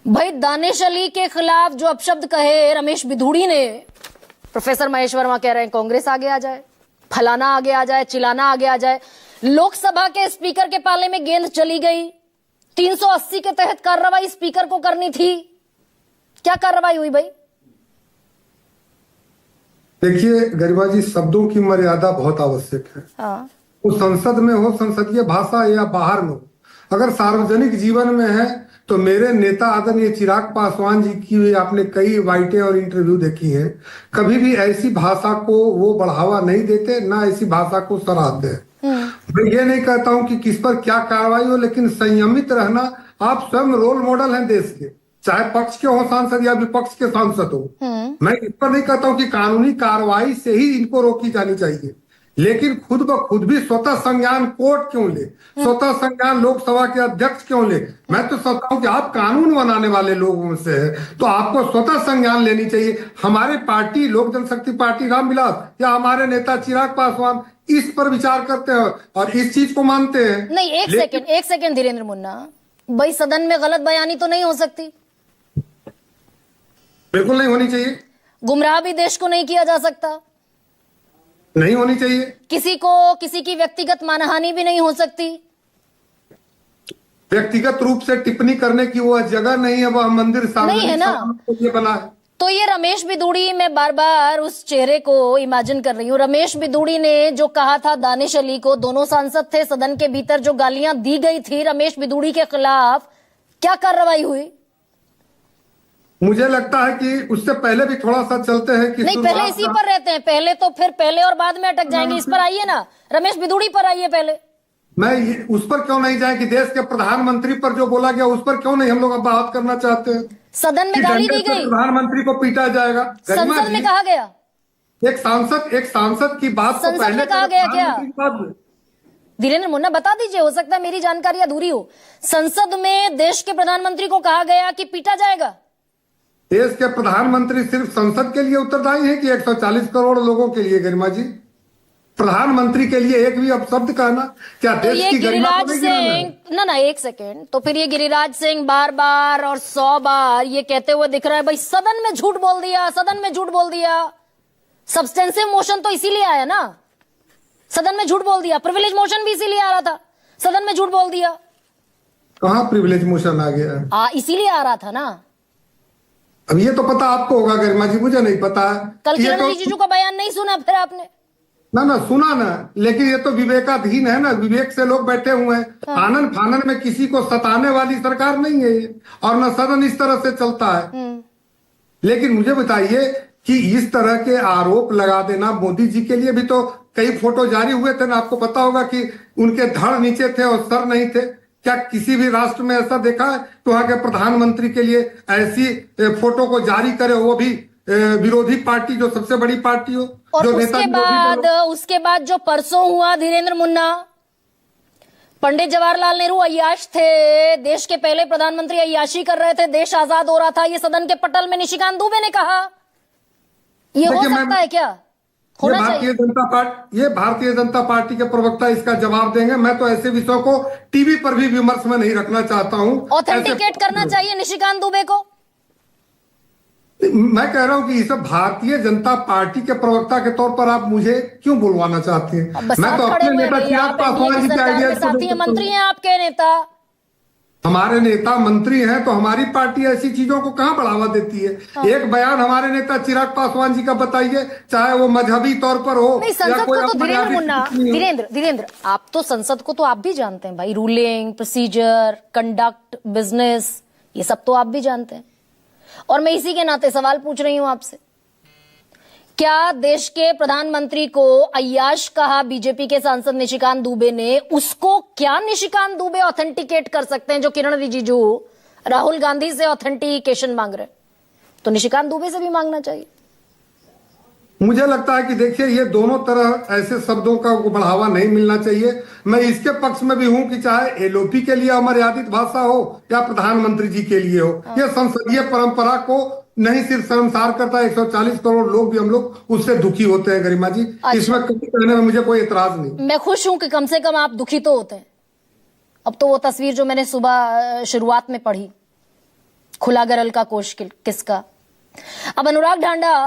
भाई दानिश अली के खिलाफ जो अपशब्द कहे रमेश बिधूड़ी ने, प्रोफेसर महेश वर्मा कह रहे हैं कांग्रेस आगे आ जाए, फलाना आगे आ जाए, चिलाना आगे आ जाए। लोकसभा के स्पीकर के पाले में गेंद चली गई। 380 के तहत कार्रवाई स्पीकर को करनी थी। क्या कार्रवाई हुई भाई? देखिए गरिमा जी, शब्दों की मर्यादा बहुत आवश्यक है। हाँ। वो संसद में हो, संसदीय भाषा, या बाहर में हो। अगर सार्वजनिक जीवन में है तो मेरे नेता आदरणीय चिराग पासवान जी की आपने कई बाइटें और इंटरव्यू देखी हैं, कभी भी ऐसी भाषा को वो बढ़ावा नहीं देते, ना ऐसी भाषा को सराहते हैं। मैं ये नहीं कहता हूं कि किस पर क्या कार्रवाई हो, लेकिन संयमित रहना, आप स्वयं रोल मॉडल हैं देश के, चाहे पक्ष के हो सांसद या विपक्ष के सांसद हो। मैं इस पर नहीं कहता हूं कि कानूनी कार्रवाई से ही इनको रोकी जानी चाहिए, लेकिन खुद ब खुद भी स्वतः संज्ञान कोर्ट क्यों ले, स्वतः संज्ञान लोकसभा के अध्यक्ष क्यों ले? मैं तो सोचता हूं कि आप कानून बनाने वाले लोगों से है तो आपको स्वतः संज्ञान लेनी चाहिए। हमारे पार्टी लोक जनशक्ति पार्टी रामविलास या हमारे नेता चिराग पासवान इस पर विचार करते हैं और इस चीज को मानते हैं। नहीं, एक सेकेंड धीरेन्द्र मुन्ना भाई, सदन में गलत बयानी तो नहीं हो सकती? बिल्कुल नहीं होनी चाहिए। गुमराह भी देश को नहीं किया जा सकता? नहीं होनी चाहिए। किसी की व्यक्तिगत मानहानि भी नहीं हो सकती? व्यक्तिगत रूप से टिप्पणी करने की वह जगह नहीं है, वह मंदिर नहीं है ना, के लिए बना है। तो ये रमेश बिधूड़ी, मैं बार बार उस चेहरे को इमेजिन कर रही हूँ। रमेश बिधूड़ी ने जो कहा था दानिश अली को, दोनों सांसद थे सदन के भीतर, जो गालियां दी गई थी रमेश बिधूड़ी के खिलाफ, क्या कार्रवाई हुई? मुझे लगता है कि उससे पहले भी थोड़ा सा चलते हैं कि नहीं, पहले इसी पर रहते हैं। पहले तो फिर पहले और बाद में अटक जाएंगे। इस पर आइए ना, रमेश बिधूड़ी पर आइए पहले। मैं उस पर क्यों नहीं जाए कि देश के प्रधानमंत्री पर जो बोला गया उस पर क्यों नहीं हम लोग अब बात करना चाहते हैं? सदन में गाली दी गई, प्रधानमंत्री को पीटा जाएगा। संसद में कहा गया, एक सांसद की बात को संसद में कहा गया क्या? धीरेन्द्र मुन्ना बता दीजिए, हो सकता है मेरी जानकारी अधूरी हो। संसद में देश के प्रधानमंत्री को कहा गया कि पीटा जाएगा? देश के प्रधानमंत्री सिर्फ संसद के लिए उत्तरदायी है कि 140 करोड़ लोगों के लिए? गरिमा जी, प्रधानमंत्री के लिए एक भी अपशब्द कहना क्या देश की गरिमा को नहीं गिराना? ना एक सेकेंड, तो फिर ये गिरिराज सिंह बार बार और 100 बार ये कहते हुए दिख रहा है भाई सदन में झूठ बोल दिया, सदन में झूठ बोल दिया। सब्सटेंसिव मोशन तो इसीलिए आया ना, सदन में झूठ बोल दिया। प्रिविलेज मोशन भी इसीलिए आ रहा था, सदन में झूठ बोल दिया। कहां प्रिविलेज मोशन आ गया? इसीलिए आ रहा था ना। अब ये तो पता आपको होगा गरिमा जी, मुझे नहीं पता। कल किरण रिजिजू का बयान नहीं सुना फिर आपने? ना सुना ना, लेकिन ये तो विवेकाधीन है ना, विवेक से लोग बैठे हुए हैं। आनन फानन में किसी को सताने वाली सरकार नहीं है ये, और न सदन इस तरह से चलता है। लेकिन मुझे बताइए कि इस तरह के आरोप लगा देना, मोदी जी के लिए भी तो कई फोटो जारी हुए थे ना, आपको पता होगा कि उनके धड़ नीचे थे और सर नहीं थे। क्या किसी भी राष्ट्र में ऐसा देखा है तो वहां के प्रधानमंत्री के लिए ऐसी फोटो को जारी करे, वो भी विरोधी पार्टी जो सबसे बड़ी पार्टी हो? और जो उसके बाद जो परसों हुआ धीरेन्द्र मुन्ना, पंडित जवाहरलाल नेहरू अय्याश थे, देश के पहले प्रधानमंत्री अय्याशी कर रहे थे, देश आजाद हो रहा था, ये सदन के पटल में निशिकांत दुबे ने कहा। ये हो सकता है क्या? ये भारतीय जनता पार्टी के प्रवक्ता इसका जवाब देंगे। मैं तो ऐसे विषयों को टीवी पर भी विमर्श में नहीं रखना चाहता हूं। ऑथेंटिकेट करना चाहिए निशिकांत दुबे को। मैं कह रहा हूं कि इस भारतीय जनता पार्टी के प्रवक्ता के तौर पर आप मुझे क्यों बुलवाना चाहते हैं? मैं तो अपने नेता चिराग पासवान जी के आइडिया, मंत्री हैं आपके नेता, हमारे नेता मंत्री हैं, तो हमारी पार्टी ऐसी चीजों को कहां बढ़ावा देती है? एक बयान हमारे नेता चिराग पासवान जी का बताइए, चाहे वो मजहबी तौर पर हो। नहीं, संसद को तो धीरेन्द्र मुन्ना, धीरेन्द्र आप तो संसद को तो आप भी जानते हैं भाई, रूलिंग, प्रोसीजर, कंडक्ट, बिजनेस, ये सब तो आप भी जानते हैं। और मैं इसी के नाते सवाल पूछ रही हूं आपसे, क्या देश के प्रधानमंत्री को अय्याश कहा बीजेपी के सांसद निशिकांत दुबे ने, उसको क्या निशिकांत दुबे ऑथेंटिकेट कर सकते हैं जो किरण रिजिजू राहुल गांधी से ऑथेंटिकेशन मांग रहे? तो निशिकांत दुबे से भी मांगना चाहिए। मुझे लगता है कि देखिए, ये दोनों तरह ऐसे शब्दों का बढ़ावा नहीं मिलना चाहिए। मैं इसके पक्ष में भी हूं कि चाहे एलओपी के लिए अमर्यादित भाषा हो या प्रधानमंत्री जी के लिए हो, यह संसदीय परंपरा को नहीं सिर्फ शर्मसार करता है, 140 करोड़ लोग भी हम लोग उससे दुखी होते हैं गरिमा जी। अच्छा। इसमें कभी कहने में मुझे कोई एतराज नहीं। मैं खुश हूं कि कम से कम आप दुखी तो होते हैं। अब तो वो तस्वीर जो मैंने सुबह शुरुआत में पढ़ी, खुला गरल का कोष किसका। अब अनुराग ढांडा